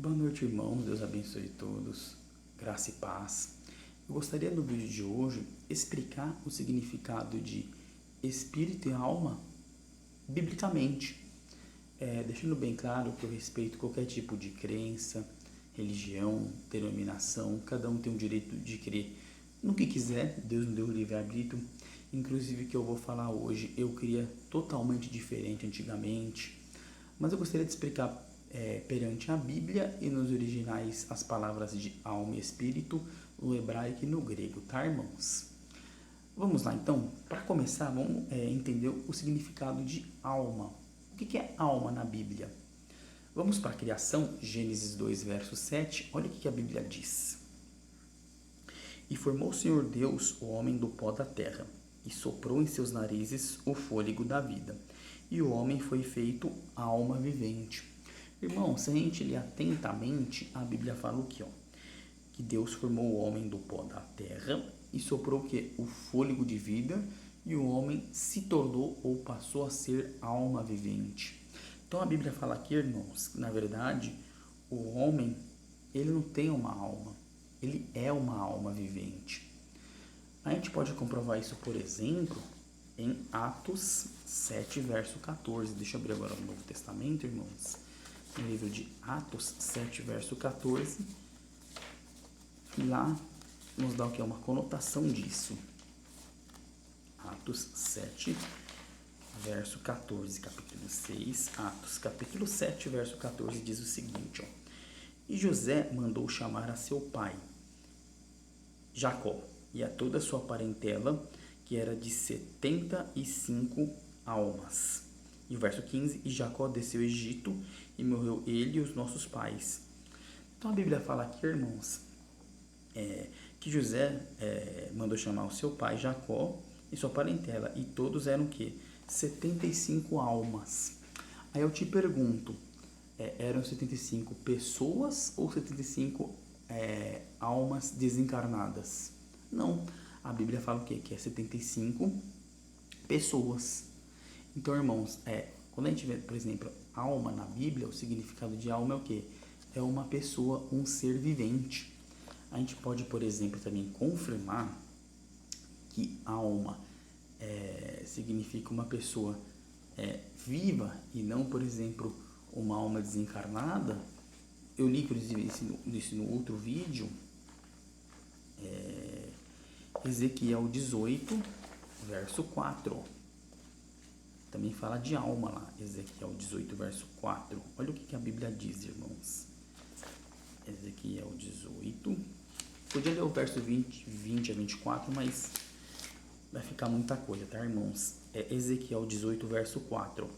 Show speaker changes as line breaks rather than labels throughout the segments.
Boa noite, irmãos. Deus abençoe todos. Graça e paz. Eu gostaria no vídeo de hoje explicar o significado de espírito e alma biblicamente, deixando bem claro que eu respeito qualquer tipo de crença, religião, denominação. Cada um tem o direito de crer no que quiser. Deus nos deu o livre-arbítrio. Inclusive, o que eu vou falar hoje eu cria totalmente diferente antigamente, mas eu gostaria de explicar perante a Bíblia e nos originais as palavras de alma e espírito, no hebraico e no grego, tá, irmãos? Vamos lá, então. Para começar, vamos entender o significado de alma. O que é alma na Bíblia? Vamos para a criação, Gênesis 2, verso 7. Olha o que a Bíblia diz. E formou o Senhor Deus o homem do pó da terra, e soprou em seus narizes o fôlego da vida, e o homem foi feito alma vivente. Irmão, se a gente ler atentamente, a Bíblia fala o quê? Que Deus formou o homem do pó da terra e soprou o quê? O fôlego de vida, e o homem se tornou ou passou a ser alma vivente. Então a Bíblia fala aqui, irmãos, que na verdade o homem, ele não tem uma alma, ele é uma alma vivente. A gente pode comprovar isso, por exemplo, em Atos 7, verso 14. Deixa eu abrir agora o Novo Testamento, irmãos. No livro de Atos 7, verso 14. E lá nos dá o que é uma conotação disso. Atos 7, verso 14, capítulo 6. Atos, capítulo 7, verso 14, diz o seguinte, ó. E José mandou chamar a seu pai, Jacó, e a toda a sua parentela, que era de 75 almas. E o verso 15, e Jacó desceu ao Egito, e morreu ele e os nossos pais. Então a Bíblia fala aqui, irmãos, que José mandou chamar o seu pai Jacó e sua parentela, e todos eram o quê? 75 almas. Aí eu te pergunto, eram 75 pessoas ou 75 almas desencarnadas? Não, a Bíblia fala o quê? Que é 75 pessoas. Então, irmãos, quando a gente vê, por exemplo, alma na Bíblia, o significado de alma é o quê? É uma pessoa, um ser vivente. A gente pode, por exemplo, também confirmar que alma significa uma pessoa viva e não, por exemplo, uma alma desencarnada. Eu li, inclusive, isso no outro vídeo, Ezequiel 18, verso 4. Também fala de alma lá, Ezequiel 18, verso 4. Olha o que a Bíblia diz, irmãos. Ezequiel 18. Podia ler o verso 20 a 24, mas vai ficar muita coisa, tá, irmãos? Ezequiel 18, verso 4.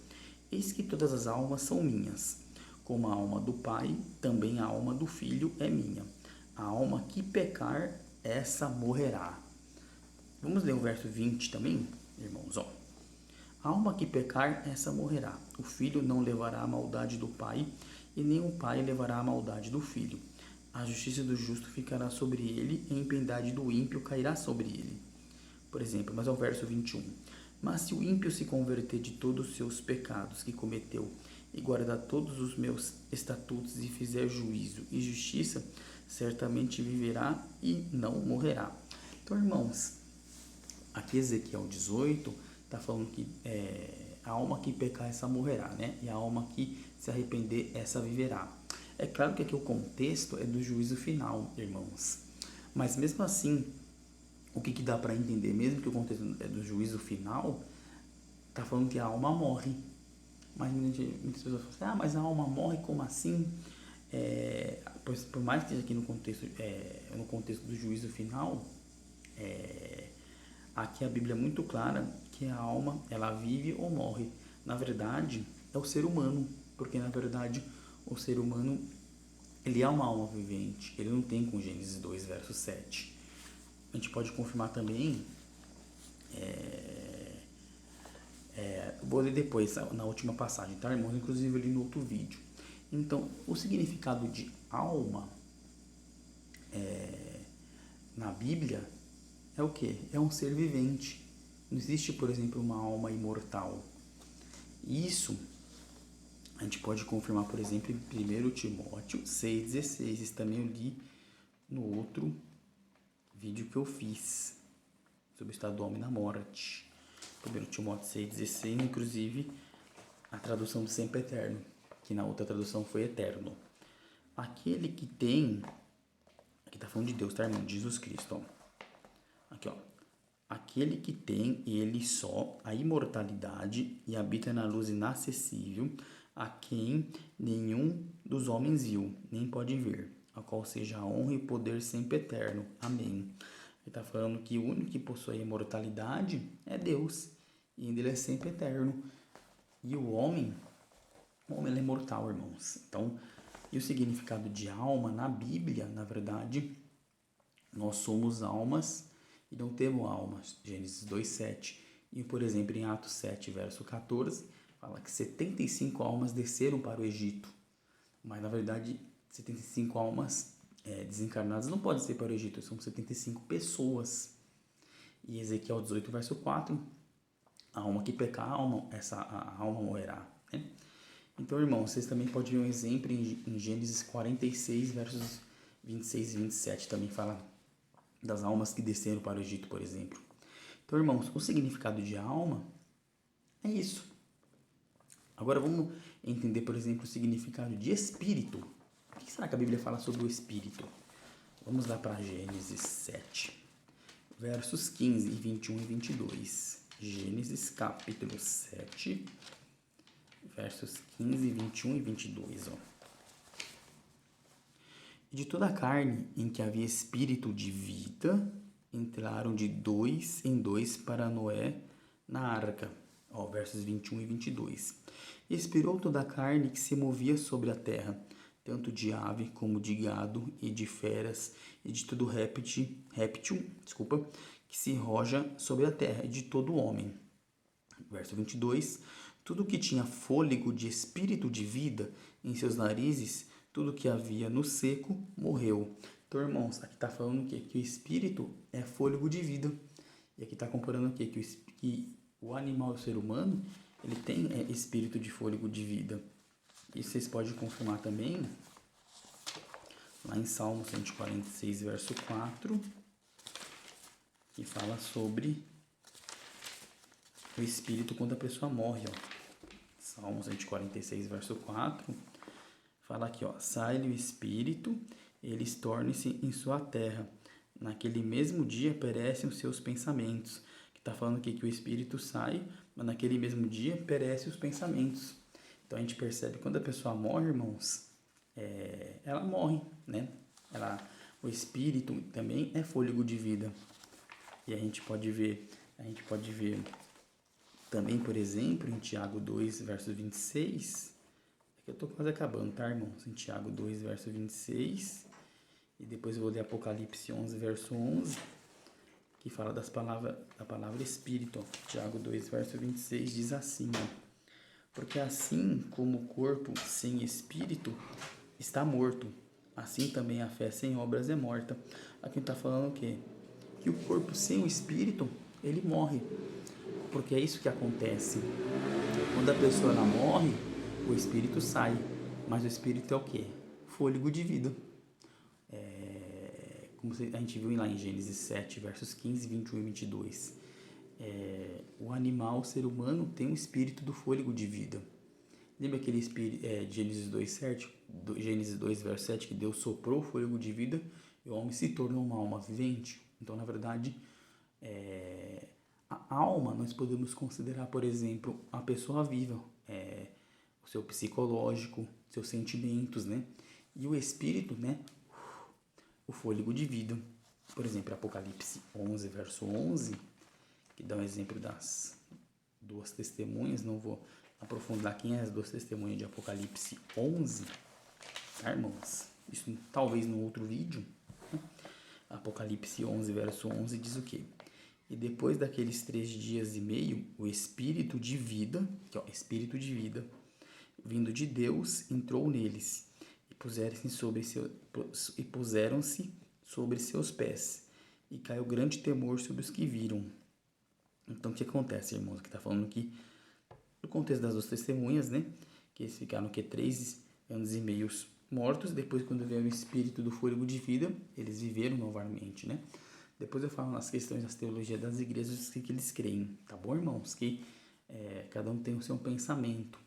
Eis que todas as almas são minhas, como a alma do Pai, também a alma do Filho é minha. A alma que pecar, essa morrerá. Vamos ler o verso 20 também, irmãos, ó. A alma que pecar, essa morrerá. O filho não levará a maldade do pai, e nem o pai levará a maldade do filho. A justiça do justo ficará sobre ele, e a impiedade do ímpio cairá sobre ele. Por exemplo, mas é o verso 21. Mas se o ímpio se converter de todos os seus pecados que cometeu, e guardar todos os meus estatutos, e fizer juízo e justiça, certamente viverá e não morrerá. Então, irmãos, aqui Ezequiel 18 está falando que a alma que pecar, essa morrerá, né? E a alma que se arrepender, essa viverá. É claro que aqui o contexto é do juízo final, irmãos. Mas mesmo assim, o que dá para entender, mesmo que o contexto é do juízo final, está falando que a alma morre. Mas muitas pessoas falam assim, mas a alma morre, como assim? Pois, por mais que esteja aqui no contexto do juízo final, aqui a Bíblia é muito clara que a alma, ela vive ou morre. Na verdade, é o ser humano, porque na verdade o ser humano, ele é uma alma vivente, ele não tem com Gênesis 2, verso 7. A gente pode confirmar também, vou ler depois, na última passagem, tá, irmãos? Inclusive eu li no outro vídeo. Então, o significado de alma na Bíblia é o quê? É um ser vivente. Não existe, por exemplo, uma alma imortal. Isso A gente pode confirmar, por exemplo, em 1 Timóteo 6,16. Isso também eu li no outro vídeo que eu fiz sobre o estado do homem na morte. 1 Timóteo 6,16, inclusive a tradução do sempre eterno, que na outra tradução foi eterno. Aquele que tem, aqui tá falando de Deus, tá, irmão? De Jesus Cristo, ó. Aqui, ó. Aquele que tem ele só a imortalidade e habita na luz inacessível, a quem nenhum dos homens viu, nem pode ver, a qual seja a honra e o poder sempre eterno. Amém. Ele está falando que o único que possui a imortalidade é Deus, e ainda ele é sempre eterno. E o homem ele é mortal, irmãos. Então, e o significado de alma na Bíblia, na verdade, nós somos almas e não temos almas. Gênesis 2,7. E, por exemplo, em Atos 7, verso 14, fala que 75 almas desceram para o Egito. Mas, na verdade, 75 almas desencarnadas não podem ser para o Egito, são 75 pessoas. E Ezequiel 18, verso 4, a alma que pecar, a alma morrerá. Né? Então, irmãos, vocês também podem ver um exemplo em Gênesis 46, versos 26 e 27, também fala das almas que desceram para o Egito, por exemplo. Então, irmãos, o significado de alma é isso. Agora vamos entender, por exemplo, o significado de espírito. O que será que a Bíblia fala sobre o espírito? Vamos lá para Gênesis 7, versos 15, 21 e 22. Gênesis capítulo 7, versos 15, 21 e 22. Ó. E de toda a carne em que havia espírito de vida, entraram de 2 em 2 para Noé na arca. Ó, versos 21 e 22. E expirou toda a carne que se movia sobre a terra, tanto de ave como de gado e de feras e de todo réptil, que se roja sobre a terra e de todo homem. Verso 22. Tudo que tinha fôlego de espírito de vida em seus narizes, tudo que havia no seco, morreu. Então, irmãos, aqui está falando o quê? Que o espírito é fôlego de vida. E aqui está comparando o quê? Que o animal, o ser humano, ele tem espírito de fôlego de vida. E vocês podem confirmar também, lá em Salmo 146, verso 4, que fala sobre o espírito quando a pessoa morre. Ó. Salmo 146, verso 4, fala aqui, ó, sai-lhe o espírito, eles tornem-se em sua terra. Naquele mesmo dia perecem os seus pensamentos. Que está falando aqui que o espírito sai, mas naquele mesmo dia perecem os pensamentos. Então a gente percebe que quando a pessoa morre, irmãos, ela morre, né? O espírito também é fôlego de vida. E a gente pode ver também, por exemplo, em Tiago 2, verso 26, é que eu estou quase acabando, tá, irmãos? Em Tiago 2, verso 26, e depois eu vou ler Apocalipse 11, verso 11, que fala da palavra espírito. Ó. Tiago 2, verso 26 diz assim, ó, porque assim como o corpo sem espírito está morto, assim também a fé sem obras é morta. Aqui está falando o quê? Que o corpo sem o espírito, ele morre. Porque é isso que acontece. Quando a pessoa ela morre, o espírito sai. Mas o espírito é o quê? Fôlego de vida. Como a gente viu lá em Gênesis 7, versos 15, 21 e 22. O animal, o ser humano, tem um espírito do fôlego de vida. Lembra aquele espírito de Gênesis 2, verso 7, que Deus soprou o fôlego de vida e o homem se tornou uma alma vivente? Então, na verdade, a alma nós podemos considerar, por exemplo, a pessoa viva, o seu psicológico, seus sentimentos, né? E o espírito, né? O fôlego de vida. Por exemplo, Apocalipse 11, verso 11, que dá um exemplo das duas testemunhas. Não vou aprofundar quem é as duas testemunhas de Apocalipse 11, tá, irmãos? Isso talvez no outro vídeo. Né? Apocalipse 11, verso 11 diz o quê? E depois daqueles 3 dias e meio, o espírito de vida, que é o espírito de vida, vindo de Deus, entrou neles e puseram-se sobre seus pés. E caiu grande temor sobre os que viram. Então, o que acontece, irmãos? Que está falando aqui, no contexto das duas testemunhas, né? que eles ficaram 3 anos e meio mortos. Depois, quando veio o espírito do fôlego de vida, eles viveram novamente, né? Depois eu falo nas questões das teologias das igrejas que eles creem, tá bom, irmãos? Que cada um tem o seu pensamento.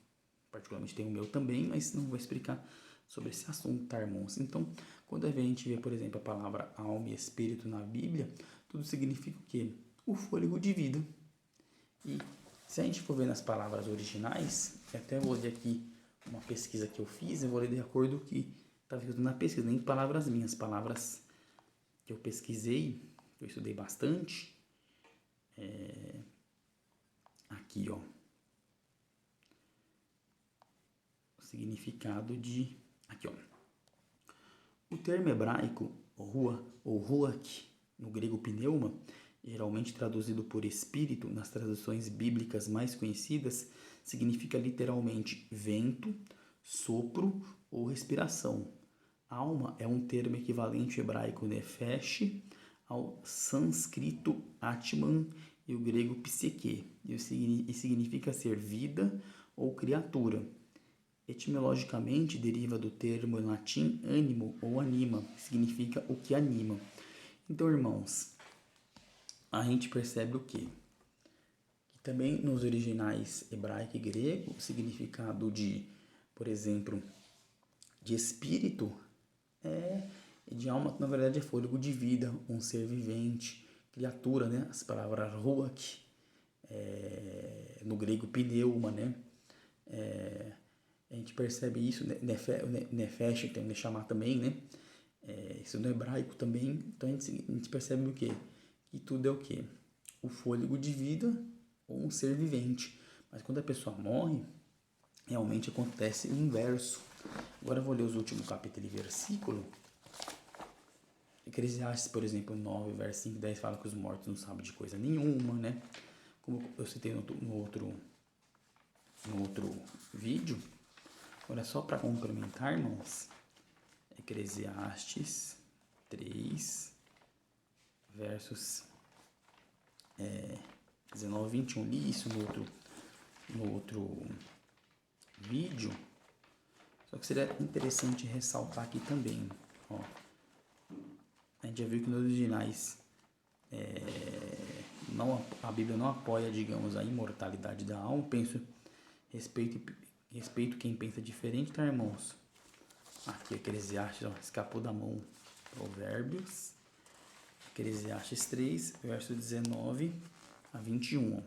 Particularmente tem o meu também, mas não vou explicar sobre esse assunto, tá, irmãos? Então, quando a gente vê, por exemplo, a palavra alma e espírito na Bíblia, tudo significa o quê? O fôlego de vida. E se a gente for ver nas palavras originais, eu até vou ler aqui uma pesquisa que eu fiz, eu vou ler de acordo com o que está escrito na pesquisa, nem palavras minhas, palavras que eu pesquisei, que eu estudei bastante. Aqui, ó. O significado de... Aqui, ó. O termo hebraico, rua ou ruach, no grego pneuma, geralmente traduzido por espírito nas traduções bíblicas mais conhecidas, significa literalmente vento, sopro ou respiração. Alma é um termo equivalente ao hebraico nefesh, ao sânscrito atman e o grego psique, e significa ser vida ou criatura. Etimologicamente deriva do termo em latim ânimo ou anima, que significa o que anima. Então, irmãos, a gente percebe o quê? Que também nos originais hebraico e grego, o significado de, por exemplo, de espírito de alma, na verdade é fôlego de vida, um ser vivente, criatura, né? As palavras ruach, no grego pneuma, né? A gente percebe isso, nefesh, tem que chamar também, né? Isso no hebraico também. Então a gente percebe o quê? Que tudo é o quê? O fôlego de vida ou um ser vivente. Mas quando a pessoa morre, realmente acontece o inverso. Agora eu vou ler os últimos capítulo e versículo. Eclesiastes, por exemplo, 9, verso 5 e 10 fala que os mortos não sabem de coisa nenhuma, né? Como eu citei no outro vídeo. Olha só para complementar, irmãos. Eclesiastes 3, versos 19 e 21. Li isso no outro vídeo. Só que seria interessante ressaltar aqui também. Ó. A gente já viu que nos originais a Bíblia não apoia, digamos, a imortalidade da alma. Respeito quem pensa diferente, tá, irmãos? Aqui Eclesiastes, ó, escapou da mão. Provérbios, Eclesiastes 3, verso 19 a 21.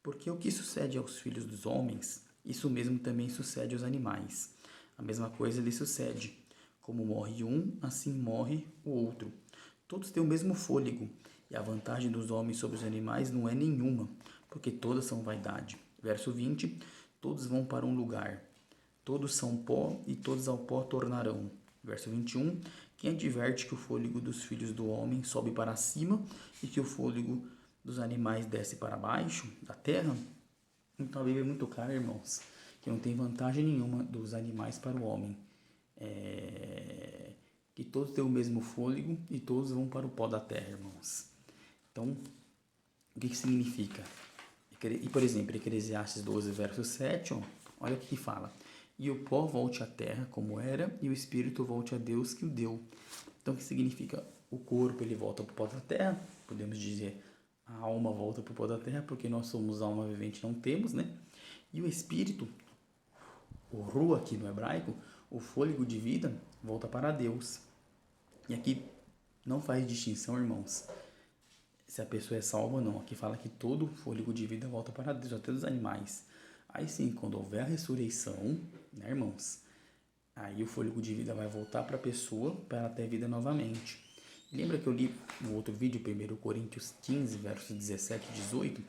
Porque o que sucede aos filhos dos homens, isso mesmo também sucede aos animais. A mesma coisa lhe sucede. Como morre um, assim morre o outro. Todos têm o mesmo fôlego, e a vantagem dos homens sobre os animais não é nenhuma, porque todas são vaidade. Verso 20, todos vão para um lugar. Todos são pó e todos ao pó tornarão. Verso 21, quem adverte que o fôlego dos filhos do homem sobe para cima e que o fôlego dos animais desce para baixo da terra? Então a Bíblia é muito clara, irmãos, que não tem vantagem nenhuma dos animais para o homem. Que todos têm o mesmo fôlego e todos vão para o pó da terra, irmãos. Então, o que significa? E, por exemplo, Eclesiastes 12, verso 7, ó, olha o que fala. E o pó volte à terra como era, e o espírito volte a Deus que o deu. Então, o que significa? O corpo ele volta para o pó da terra, podemos dizer, a alma volta para o pó da terra, porque nós somos alma vivente, não temos, né? E o espírito, o ruach aqui no hebraico, o fôlego de vida, volta para Deus. E aqui não faz distinção, irmãos, se a pessoa é salva ou não. Aqui fala que todo fôlego de vida volta para Deus, até dos animais. Aí sim, quando houver a ressurreição, né, irmãos? Aí o fôlego de vida vai voltar para a pessoa para ela ter vida novamente. Lembra que eu li no outro vídeo, 1 Coríntios 15, versos 17 e 18,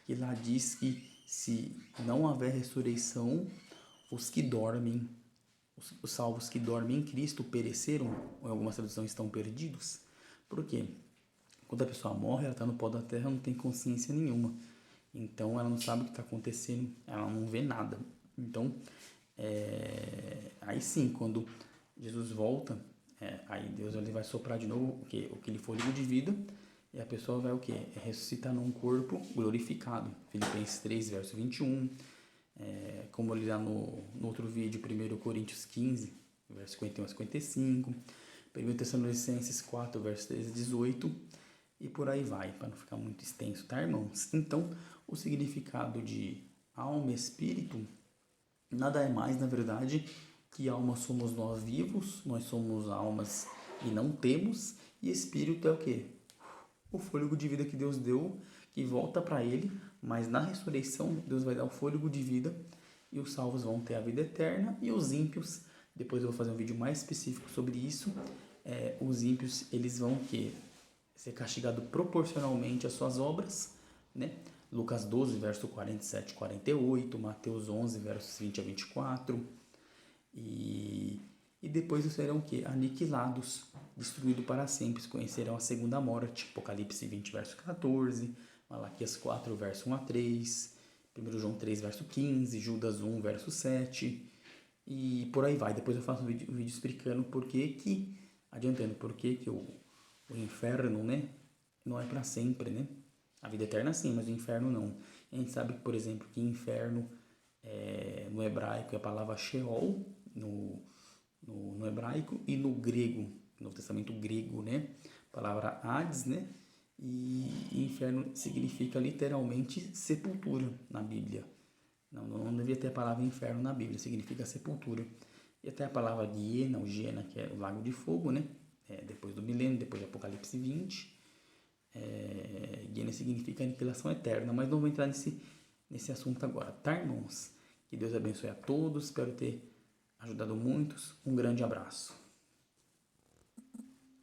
que lá diz que se não houver ressurreição, os que dormem, os salvos que dormem em Cristo pereceram, ou em algumas traduções estão perdidos. Por quê? Quando a pessoa morre, ela está no pó da terra, não tem consciência nenhuma. Então, ela não sabe o que está acontecendo, ela não vê nada. Então, aí sim, quando Jesus volta, aí Deus ele vai soprar de novo aquele fôlego de vida, e a pessoa vai o quê? Ressuscitar num corpo glorificado. Filipenses 3, verso 21. como eu li lá no outro vídeo, 1 Coríntios 15, verso 51 a 55, 1 Tessalonicenses 4, verso 13 a 18, e por aí vai, para não ficar muito extenso, tá, irmãos? Então, o significado de alma e espírito nada é mais, na verdade, que alma somos nós vivos, nós somos almas e não temos, e espírito é o quê? O fôlego de vida que Deus deu, que volta para Ele, mas na ressurreição Deus vai dar o fôlego de vida e os salvos vão ter a vida eterna e os ímpios, depois eu vou fazer um vídeo mais específico sobre isso, os ímpios eles vão ser castigados proporcionalmente às suas obras, né? Lucas 12, verso 47 e 48, Mateus 11, versos 20 a 24, e depois serão o quê? Aniquilados, destruídos para sempre, conhecerão a segunda morte, Apocalipse 20, verso 14, Malaquias 4, verso 1 a 3, 1 João 3, verso 15, Judas 1, verso 7, e por aí vai. Depois eu faço um vídeo explicando por que, adiantando, por que o inferno, né, não é para sempre, né? A vida eterna sim, mas o inferno não. A gente sabe, por exemplo, que inferno no hebraico é a palavra Sheol, no hebraico, e no grego, no Testamento grego, né? A palavra Hades, né? E inferno significa literalmente sepultura na Bíblia. Não devia ter a palavra inferno na Bíblia, significa sepultura. E até a palavra Guiena, o Giena, que é o lago de fogo, né? Depois do milênio, depois do Apocalipse 20. Guiena significa aniquilação eterna, mas não vou entrar nesse assunto agora, tá, irmãos? Que Deus abençoe a todos, espero ter ajudado muitos. Um grande abraço.